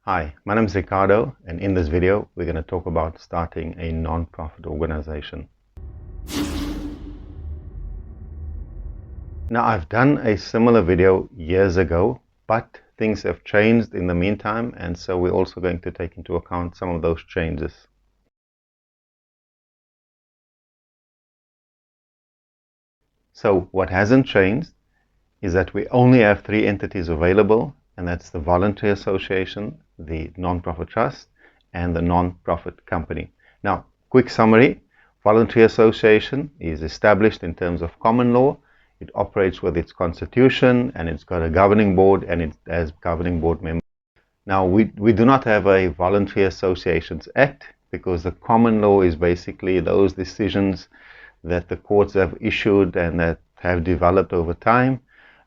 Hi, my name is Ricardo, and in this video we're going to talk about starting a non-profit organization. Now, I've done a similar video years ago, but things have changed in the meantime, and so we're also going to take into account some of those changes. So what hasn't changed is that we only have three entities available, and that's the Voluntary Association, the non-profit trust, and the non-profit company. Now, quick summary. Voluntary Association is established in terms of common law. It operates with its constitution, and it's got a governing board, and it has governing board members. Now, we do not have a Voluntary Associations Act, because the common law is basically those decisions that the courts have issued and that have developed over time.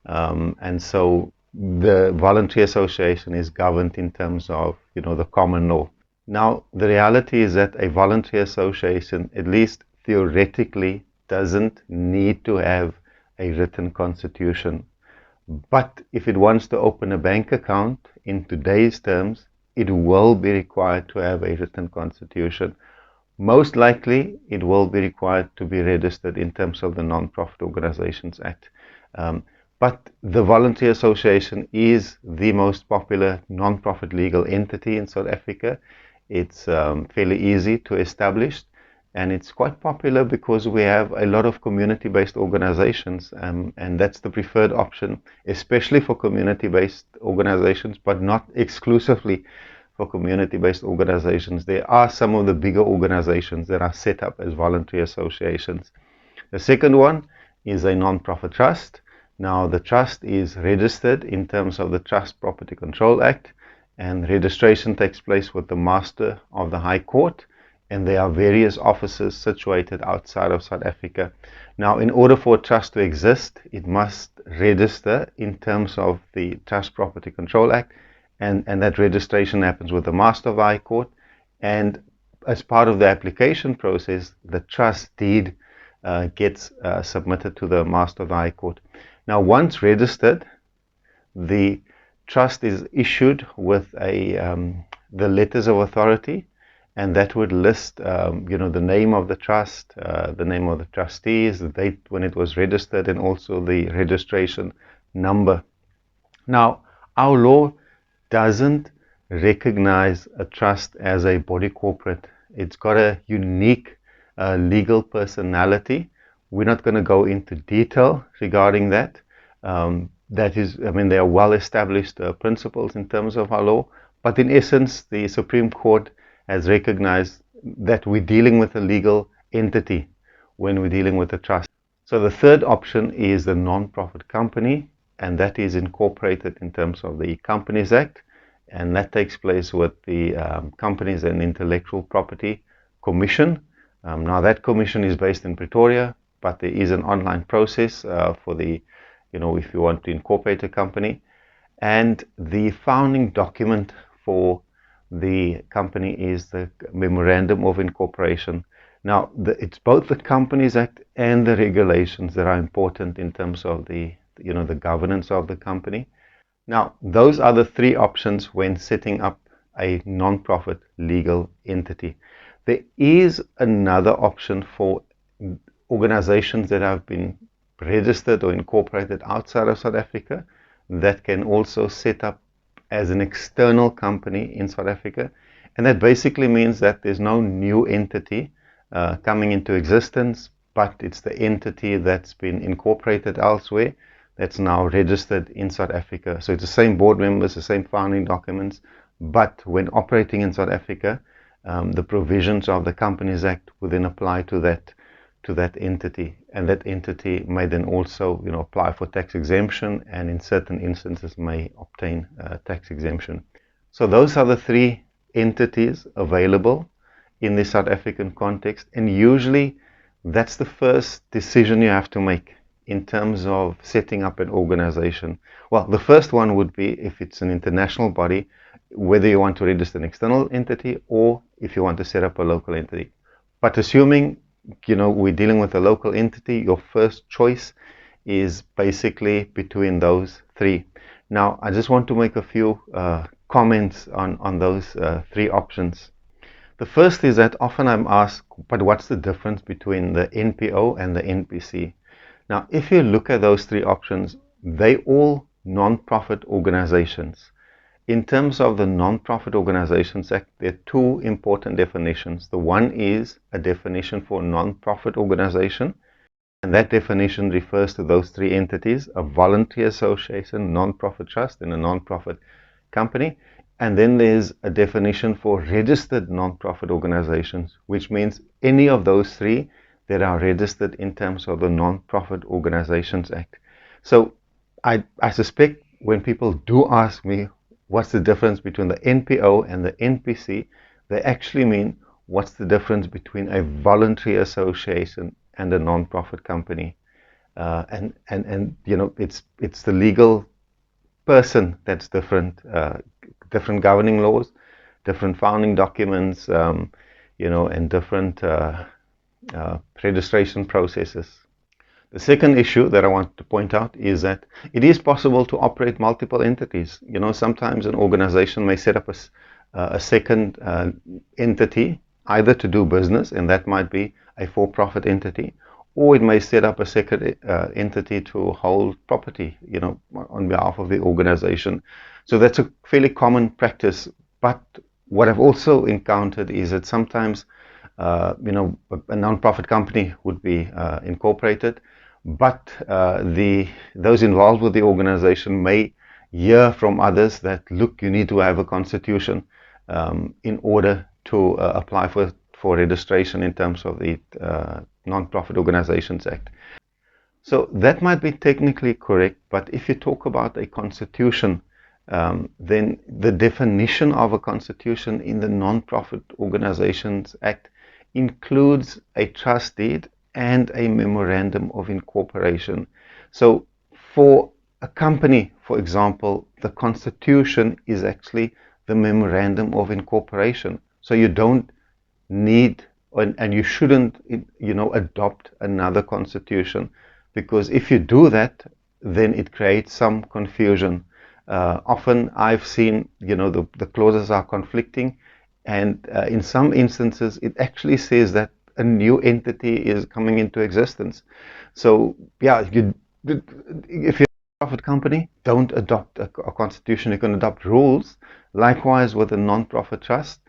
And so the voluntary association is governed in terms of, the common law. Now, the reality is that a voluntary association, at least theoretically, doesn't need to have a written constitution. But if it wants to open a bank account in today's terms, it will be required to have a written constitution. Most likely, it will be required to be registered in terms of the Non-Profit Organizations Act. But the Voluntary Association is the most popular non-profit legal entity in South Africa. It's fairly easy to establish, and it's quite popular because we have a lot of community-based organizations, and that's the preferred option, especially for community-based organizations, but not exclusively for community-based organizations. There are some of the bigger organizations that are set up as voluntary associations. The second one is a non-profit trust. Now, the trust is registered in terms of the Trust Property Control Act, and registration takes place with the Master of the High Court, and there are various offices situated outside of South Africa. Now, in order for a trust to exist, it must register in terms of the Trust Property Control Act, and that registration happens with the Master of the High Court, and as part of the application process, the trust deed gets submitted to the Master of the High Court. Now, once registered, the trust is issued with the letters of authority, and that would list, the name of the trust, the name of the trustees, the date when it was registered, and also the registration number. Now, our law doesn't recognize a trust as a body corporate. It's got a unique legal personality. We're not going to go into detail regarding that. There are well-established principles in terms of our law, but in essence, the Supreme Court has recognized that we're dealing with a legal entity when we're dealing with a trust. So the third option is the non-profit company, and that is incorporated in terms of the Companies Act, and that takes place with the Companies and Intellectual Property Commission. Now, that commission is based in Pretoria, but there is an online process for the, if you want to incorporate a company. And the founding document for the company is the Memorandum of Incorporation. Now, it's both the Companies Act and the regulations that are important in terms of the governance of the company. Now, those are the three options when setting up a non-profit legal entity. There is another option for organizations that have been registered or incorporated outside of South Africa that can also set up as an external company in South Africa. And that basically means that there's no new entity coming into existence, but it's the entity that's been incorporated elsewhere that's now registered in South Africa. So it's the same board members, the same founding documents, but when operating in South Africa, the provisions of the Companies Act would then apply to that entity, and that entity may then also apply for tax exemption, and in certain instances may obtain tax exemption. So those are the three entities available in the South African context, and usually that's the first decision you have to make in terms of setting up an organization. Well, the first one would be, if it's an international body, whether you want to register an external entity or if you want to set up a local entity. But assuming we're dealing with a local entity, your first choice is basically between those three. Now, I just want to make a few comments on those three options. The first is that often I'm asked, but what's the difference between the NPO and the NPC? Now, if you look at those three options, they all non-profit organizations. In terms of the Non-Profit Organizations Act, there are two important definitions. The one is a definition for non-profit organization, and that definition refers to those three entities: a voluntary association, non-profit trust, and a non-profit company. And then there's a definition for registered non-profit organizations, which means any of those three that are registered in terms of the Non-Profit Organizations Act. So I suspect when people do ask me what's the difference between the NPO and the NPC, they actually mean what's the difference between a voluntary association and a non-profit company. And you know, it's the legal person that's different. Different governing laws, different founding documents, you know, and different registration processes. The second issue that I want to point out is that it is possible to operate multiple entities. You know, sometimes an organization may set up a second entity, either to do business, and that might be a for-profit entity, or it may set up a second entity to hold property, you know, on behalf of the organization. So that's a fairly common practice. But what I've also encountered is that sometimes, you know, a non-profit company would be incorporated, but those involved with the organization may hear from others that, look, you need to have a constitution in order to apply for registration in terms of the Non-Profit Organizations Act. So that might be technically correct, but if you talk about a constitution, then the definition of a constitution in the Non-Profit Organizations Act includes a trust deed and a memorandum of incorporation. So for a company, for example, the constitution is actually the memorandum of incorporation. So you don't need, and you shouldn't, you know, adopt another constitution, because if you do that, then it creates some confusion. Often I've seen, you know, the clauses are conflicting, and in some instances it actually says that a new entity is coming into existence. So yeah, if you're a profit company, don't adopt a constitution. You can adopt rules. Likewise with a non-profit trust.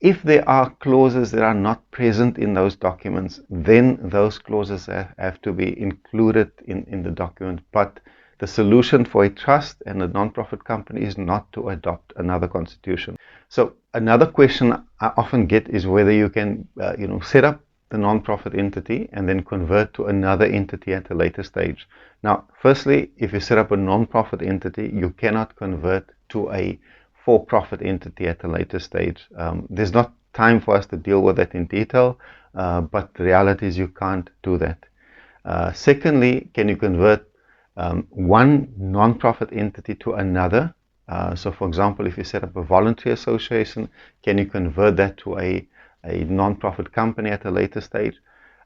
If there are clauses that are not present in those documents, then those clauses have to be included in the document. But the solution for a trust and a non-profit company is not to adopt another constitution. So another question I often get is whether you can, you know, set up the non-profit entity and then convert to another entity at a later stage. Now, firstly, if you set up a non-profit entity, you cannot convert to a for-profit entity at a later stage. There's not time for us to deal with that in detail, but the reality is you can't do that. Secondly, can you convert one non-profit entity to another? So for example, if you set up a voluntary association, can you convert that to a non-profit company at a later stage?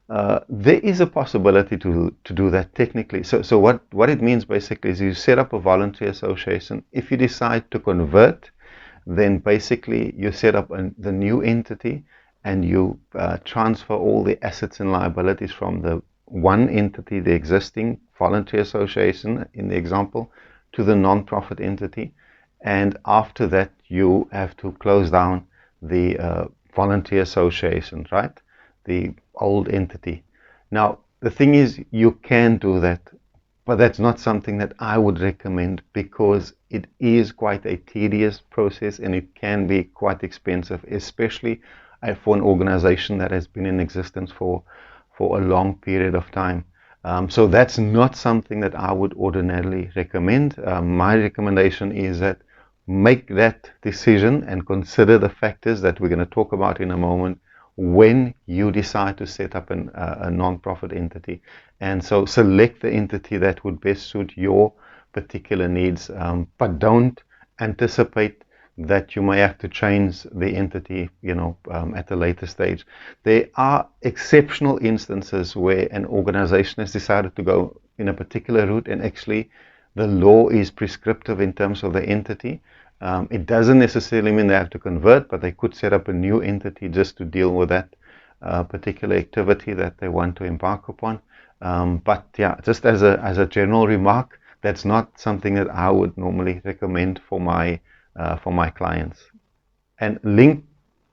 There is a possibility to do that technically. So what it means basically is you set up a voluntary association. If you decide to convert, then basically you set up the new entity and you transfer all the assets and liabilities from the one entity, the existing voluntary association in the example, to the non-profit entity. And after that, you have to close down the voluntary association, right? The old entity. Now, the thing is, you can do that, but that's not something that I would recommend, because it is quite a tedious process and it can be quite expensive, especially for an organization that has been in existence for a long period of time. So that's not something that I would ordinarily recommend. My recommendation is that make that decision and consider the factors that we're going to talk about in a moment when you decide to set up a non-profit entity. And so select the entity that would best suit your particular needs, but don't anticipate that you may have to change the entity, you know, at a later stage. There are exceptional instances where an organization has decided to go in a particular route, and actually the law is prescriptive in terms of the entity. It doesn't necessarily mean they have to convert, but they could set up a new entity just to deal with that particular activity that they want to embark upon. But yeah, just as a general remark, that's not something that I would normally recommend for my clients. And linked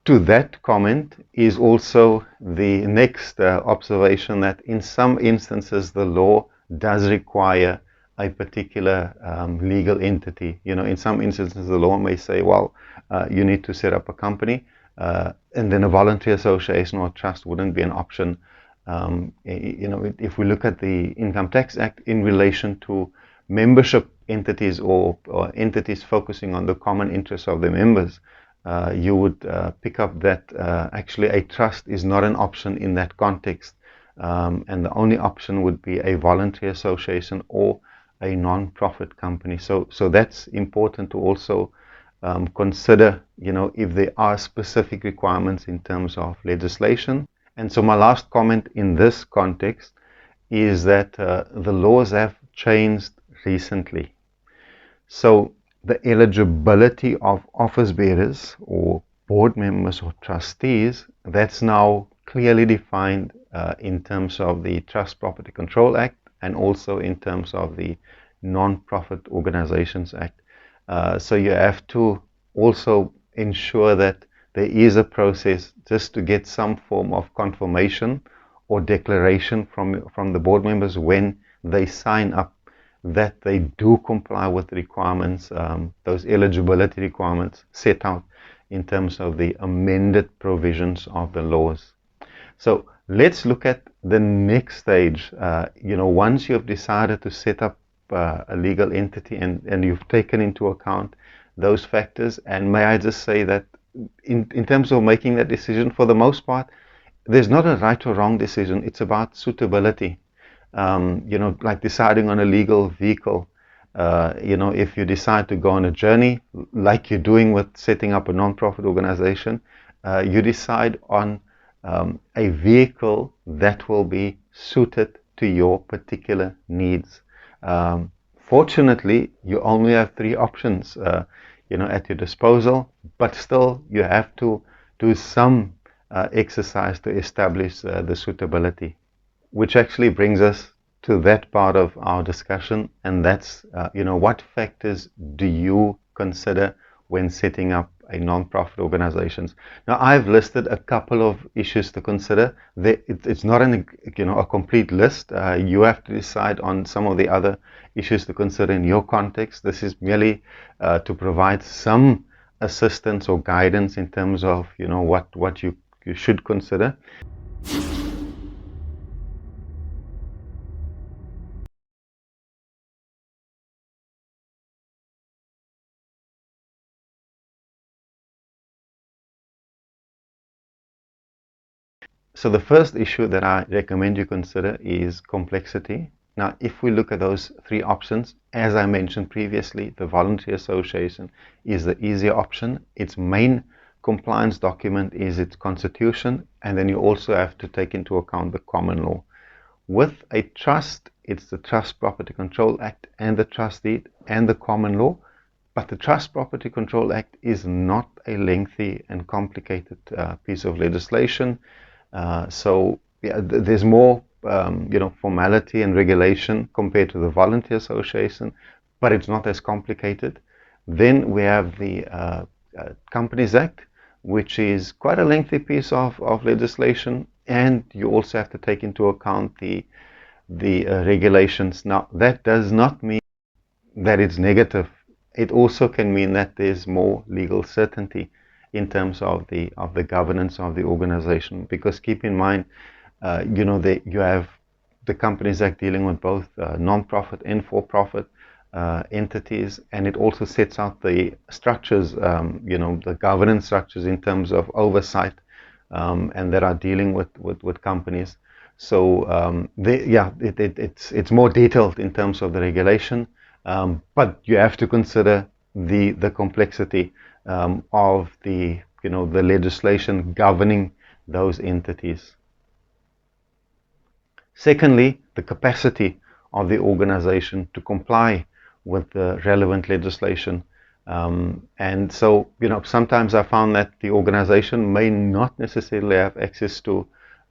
to that comment is also the next observation, that in some instances the law does require a particular legal entity. In some instances the law may say, well, you need to set up a company, and then a voluntary association or trust wouldn't be an option. If we look at the Income Tax Act in relation to membership entities or entities focusing on the common interests of their members, you would pick up that actually a trust is not an option in that context, and the only option would be a voluntary association or a non-profit company. So that's important to also consider, if there are specific requirements in terms of legislation. And so my last comment in this context is that the laws have changed recently. So the eligibility of office bearers or board members or trustees, that's now clearly defined in terms of the Trust Property Control Act and also in terms of the Non-Profit Organizations Act. So you have to also ensure that there is a process just to get some form of confirmation or declaration from the board members when they sign up that they do comply with the requirements, those eligibility requirements set out in terms of the amended provisions of the laws. So let's look at the next stage. Once you have decided to set up a legal entity and you've taken into account those factors, and may I just say that in terms of making that decision, for the most part, there's not a right or wrong decision. It's about suitability. Like deciding on a legal vehicle. If you decide to go on a journey, like you're doing with setting up a non-profit organization, you decide on a vehicle that will be suited to your particular needs. Fortunately, you only have 3 options, at your disposal, but still you have to do some exercise to establish the suitability. Which actually brings us to that part of our discussion, and that's, what factors do you consider when setting up a non-profit organizations? Now, I've listed a couple of issues to consider. It's not a complete list. You have to decide on some of the other issues to consider in your context. This is merely to provide some assistance or guidance in terms of, what you should consider. So the first issue that I recommend you consider is complexity. Now, if we look at those 3 options, as I mentioned previously, the voluntary association is the easier option. Its main compliance document is its constitution, and then you also have to take into account the common law. With a trust, it's the Trust Property Control Act and the trust deed and the common law. But the Trust Property Control Act is not a lengthy and complicated piece of legislation. So there's more, formality and regulation compared to the voluntary association, but it's not as complicated. Then we have the Companies Act, which is quite a lengthy piece of legislation, and you also have to take into account the regulations. Now, that does not mean that it's negative. It also can mean that there's more legal certainty in terms of the governance of the organization, because keep in mind, you have the Companies Act dealing with both non-profit and for-profit entities, and it also sets out the structures, the governance structures in terms of oversight, and that are dealing with companies. So it's more detailed in terms of the regulation, but you have to consider the complexity of the legislation governing those entities. Secondly, the capacity of the organization to comply with the relevant legislation. And so, sometimes I found that the organization may not necessarily have access to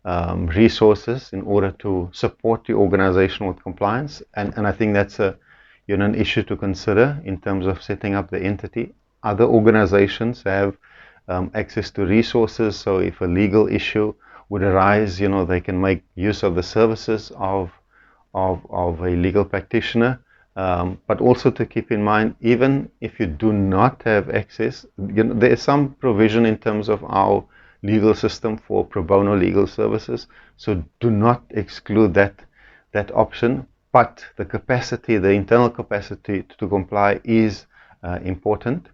resources in order to support the organization with compliance. And I think that's an issue to consider in terms of setting up the entity. Other organizations have access to resources, so if a legal issue would arise, they can make use of the services of a legal practitioner. But also to keep in mind, even if you do not have access, there is some provision in terms of our legal system for pro bono legal services. So do not exclude that option. But the capacity, the internal capacity to comply is important.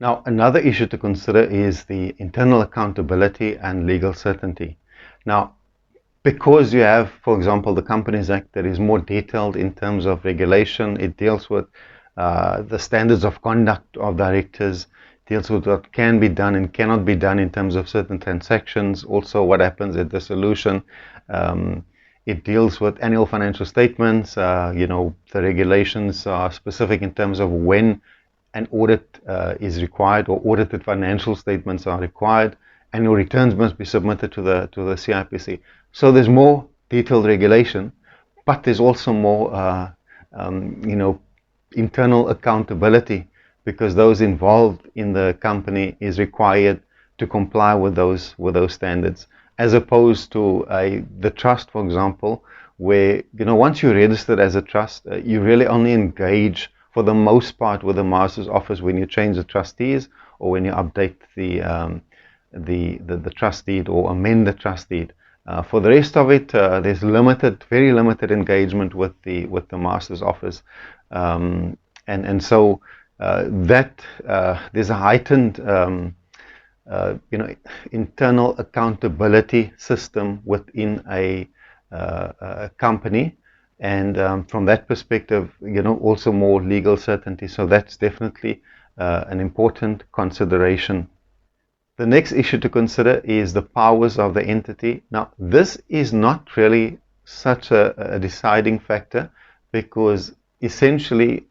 Now, another issue to consider is the internal accountability and legal certainty. Now, because you have, for example, the Companies Act that is more detailed in terms of regulation, it deals with the standards of conduct of directors, deals with what can be done and cannot be done in terms of certain transactions, also what happens at dissolution. It deals with annual financial statements. The regulations are specific in terms of when an audit is required, or audited financial statements are required. Annual returns must be submitted to the CIPC. So there's more detailed regulation, but there's also more, internal accountability, because those involved in the company is required to comply with those standards, as opposed to the trust, for example, where once you're registered as a trust, you really only engage for the most part with the master's office when you change the trustees or when you update the trust deed or amend the trust deed. For the rest of it, there's very limited engagement with the master's office, and so there's a heightened internal accountability system within a company, and from that perspective, also more legal certainty. So that's definitely an important consideration. The next issue to consider is the powers of the entity. Now, this is not really such a deciding factor, because essentially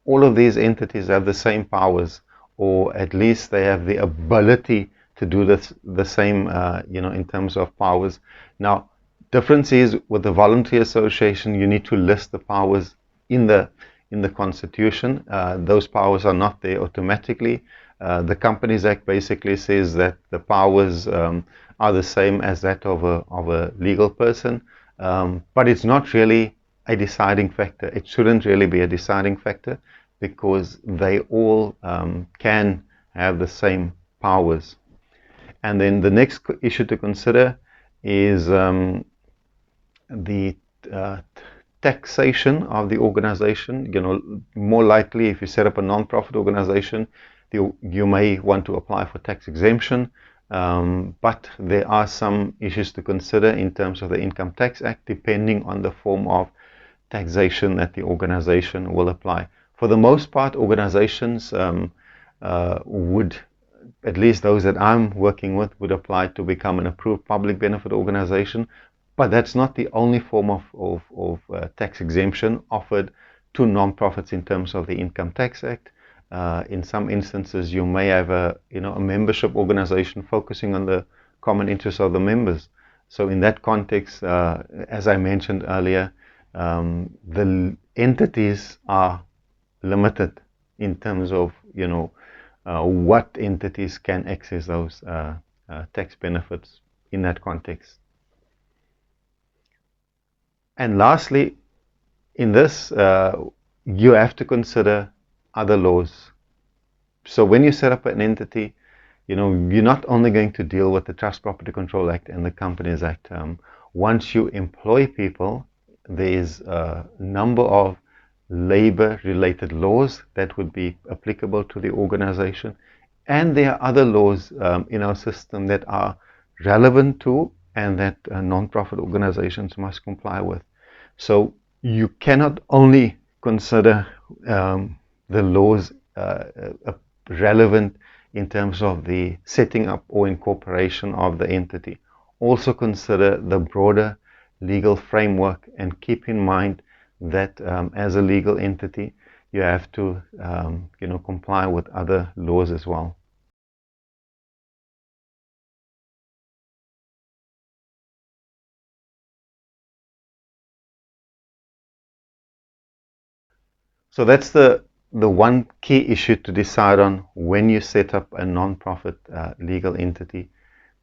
all of these entities have the same powers, or at least they have the ability to do the same, in terms of powers. Now, difference is with the voluntary association, you need to list the powers in the constitution. Those powers are not there automatically. The Companies Act basically says that the powers are the same as that of a legal person, but it's not really a deciding factor. It shouldn't really be a deciding factor, because they all can have the same powers. And then the next issue to consider is the taxation of the organization. More likely, if you set up a non-profit organization, you may want to apply for tax exemption, but there are some issues to consider in terms of the Income Tax Act, depending on the form of taxation that the organization will apply. For the most part, organizations would, at least those that I'm working with, would apply to become an approved public benefit organization, but that's not the only form of tax exemption offered to non-profits in terms of the Income Tax Act. In some instances, you may have a membership organization focusing on the common interests of the members. So in that context, as I mentioned earlier, the entities are limited in terms of what entities can access those tax benefits in that context. And lastly, in this, you have to consider other laws. So when you set up an entity, you're not only going to deal with the Trust Property Control Act and the Companies Act. Once you employ people, there's a number of labor-related laws that would be applicable to the organization, and there are other laws in our system that are relevant to and that non-profit organizations must comply with. So you cannot only consider the laws relevant in terms of the setting up or incorporation of the entity. Also consider the broader legal framework, and keep in mind that as a legal entity, you have to comply with other laws as well. So that's the one key issue to decide on when you set up a non-profit legal entity.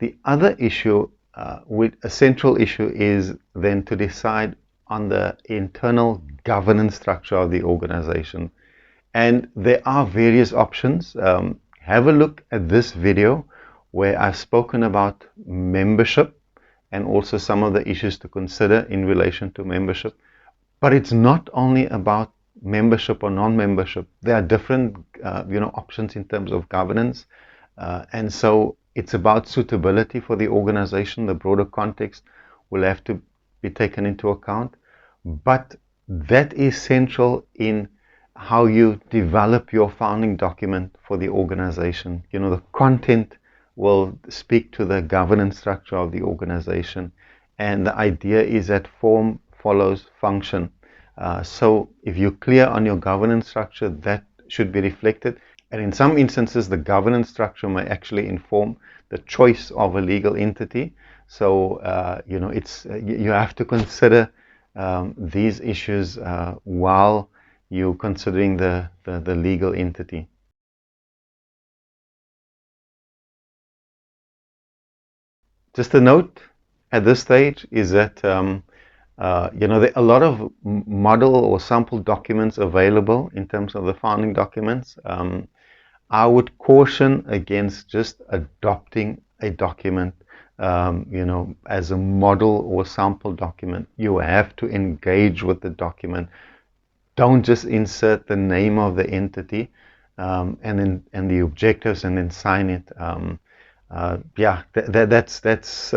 The other issue, with a central issue, is then to decide on the internal governance structure of the organization. And there are various options. Have a look at this video where I've spoken about membership and also some of the issues to consider in relation to membership. But it's not only about membership or non-membership. There are different options in terms of governance. And so it's about suitability for the organization. The broader context will have to be taken into account. But that is central in how you develop your founding document for the organization. The content will speak to the governance structure of the organization. And the idea is that form follows function. So if you're clear on your governance structure, that should be reflected. And in some instances, the governance structure may actually inform the choice of a legal entity. So, you have to consider these issues while you're considering the legal entity. Just a note at this stage is that there are a lot of model or sample documents available in terms of the founding documents. I would caution against just adopting a document, as a model or sample document. You have to engage with the document. Don't just insert the name of the entity and the objectives and then sign it. That's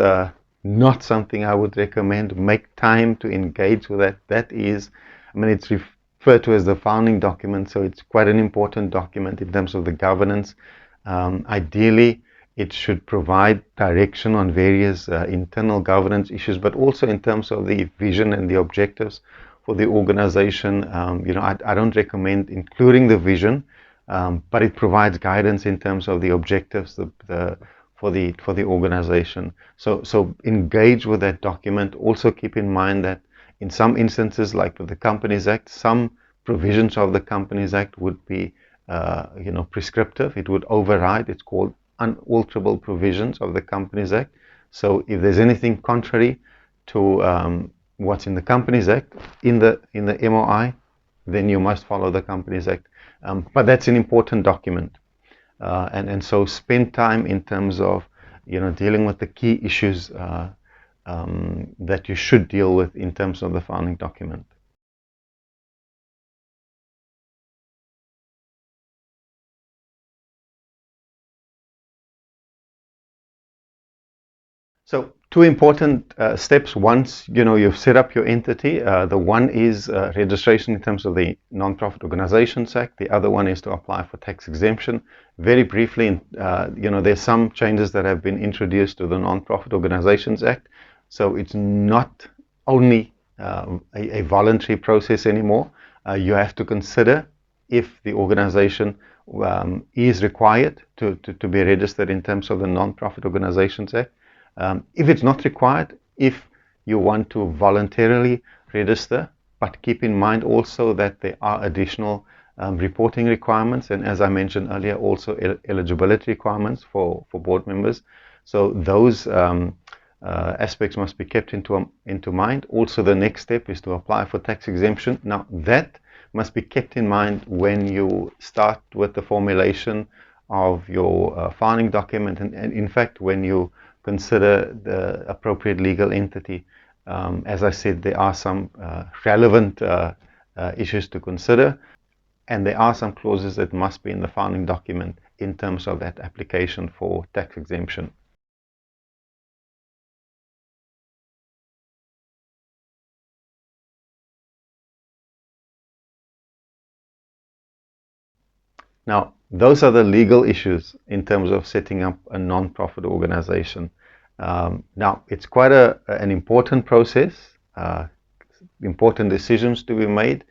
not something I would recommend. Make time to engage with that. That is, it's referred to as the founding document, so it's quite an important document in terms of the governance. Ideally, it should provide direction on various internal governance issues, but also in terms of the vision and the objectives for the organization. I don't recommend including the vision, but it provides guidance in terms of the objectives for the organization. So engage with that document. Also keep in mind that in some instances, like with the Companies Act, some provisions of the Companies Act would be prescriptive. It would override. It's called unalterable provisions of the Companies Act. So if there's anything contrary to what's in the Companies Act in the MOI, then you must follow the Companies Act. But that's an important document. And so spend time in terms of dealing with the key issues that you should deal with in terms of the founding document. So two important steps once you've set up your entity. The one is registration in terms of the Non-Profit Organizations Act. The other one is to apply for tax exemption. Very briefly, there's some changes that have been introduced to the Non-Profit Organizations Act. So it's not only a voluntary process anymore. You have to consider if the organization is required to be registered in terms of the Non-Profit Organizations Act. If it's not required, if you want to voluntarily register, but keep in mind also that there are additional reporting requirements, and as I mentioned earlier, also eligibility requirements for board members. So those aspects must be kept into mind. Also, the next step is to apply for tax exemption. Now, that must be kept in mind when you start with the formulation of your filing document, and in fact, when you consider the appropriate legal entity. As I said, there are some relevant issues to consider, and there are some clauses that must be in the filing document in terms of that application for tax exemption. Now, those are the legal issues in terms of setting up a non-profit organization. Now, it's quite an important process, important decisions to be made.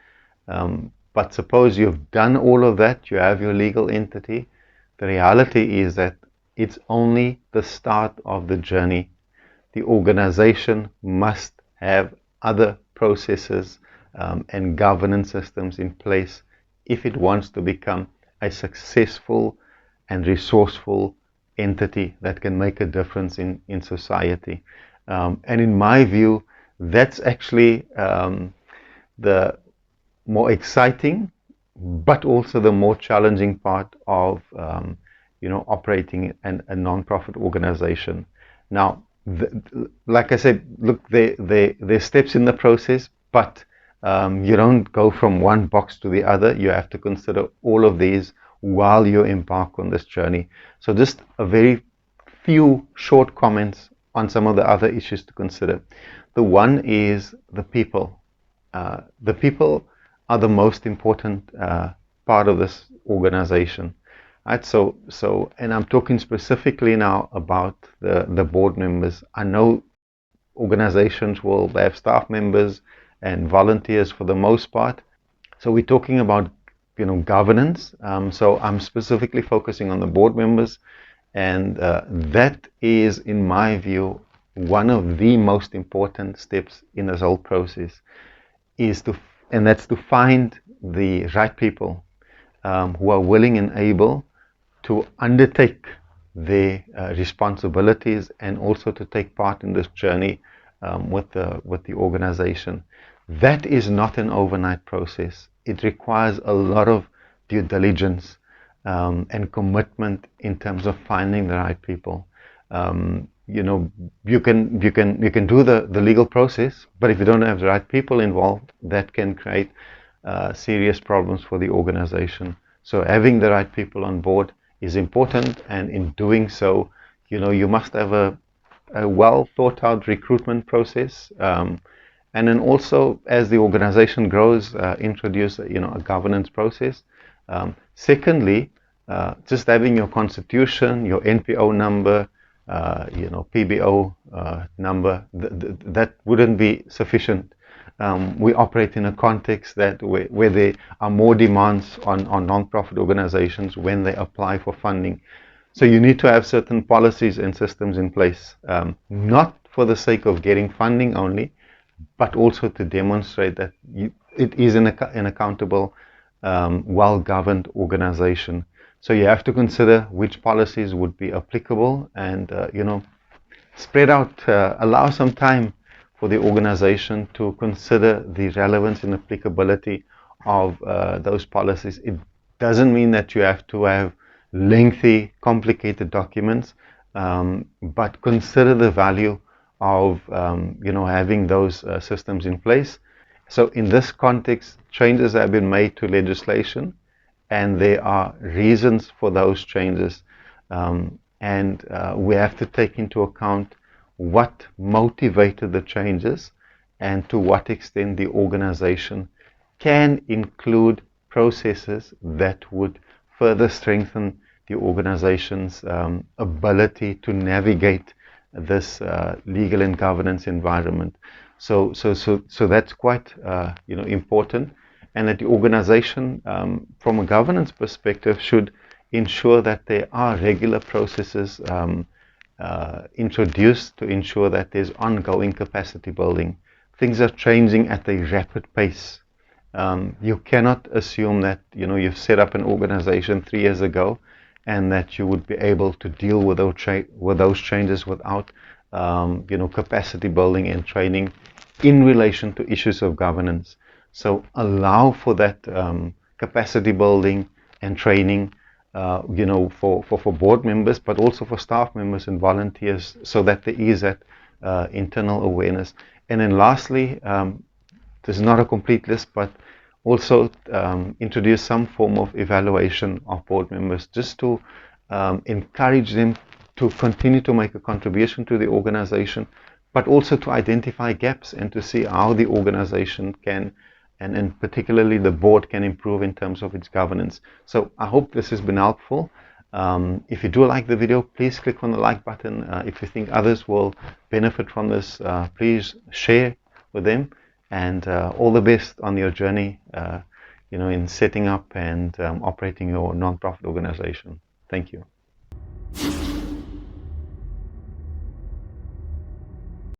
But suppose you've done all of that, you have your legal entity. The reality is that it's only the start of the journey. The organization must have other processes and governance systems in place if it wants to become a successful and resourceful entity that can make a difference in society. And in my view, that's actually the more exciting, but also the more challenging part of operating a non-profit organization. Now, like I said, look, there's steps in the process, but you don't go from one box to the other. You have to consider all of these while you embark on this journey. So just a very few short comments on some of the other issues to consider. The one is the people. The people are the most important part of this organization. Right, and I'm talking specifically now about the board members. I know organizations will have staff members and volunteers for the most part. So we're talking about governance. So I'm specifically focusing on the board members, and that is, in my view, one of the most important steps in this whole process. And that's to find the right people who are willing and able to undertake their responsibilities and also to take part in this journey with the organization. That is not an overnight process. It requires a lot of due diligence and commitment in terms of finding the right people. You can do the legal process, but if you don't have the right people involved, that can create serious problems for the organization. So having the right people on board is important, and in doing so, you must have a well thought out recruitment process, and then also, as the organization grows, introduce a governance process. Secondly, just having your constitution, your NPO number, PBO number, that wouldn't be sufficient. We operate in a context where there are more demands on non-profit organizations when they apply for funding. So you need to have certain policies and systems in place, not for the sake of getting funding only, but also to demonstrate that it is an accountable, well-governed organization. So you have to consider which policies would be applicable and, spread out, allow some time for the organization to consider the relevance and applicability of those policies. It doesn't mean that you have to have lengthy, complicated documents, but consider the value of having those systems in place. So in this context, changes have been made to legislation, and there are reasons for those changes, and we have to take into account what motivated the changes and to what extent the organization can include processes that would further strengthen the organization's ability to navigate this legal and governance environment. So that's quite important, and that the organization, from a governance perspective, should ensure that there are regular processes introduced to ensure that there's ongoing capacity building. Things are changing at a rapid pace. You cannot assume that you've set up an organization 3 years ago and that you would be able to deal with those changes without capacity building and training in relation to issues of governance. So allow for that capacity building and training, for board members, but also for staff members and volunteers, so that there is that internal awareness. And then lastly, this is not a complete list, but also introduce some form of evaluation of board members, just to encourage them to continue to make a contribution to the organization, but also to identify gaps and to see how the organization can, and particularly the board, can improve in terms of its governance. So I hope this has been helpful. If you do like the video, please click on the like button. If you think others will benefit from this, please share with them. And all the best on your journey, in setting up and operating your non-profit organization. Thank you.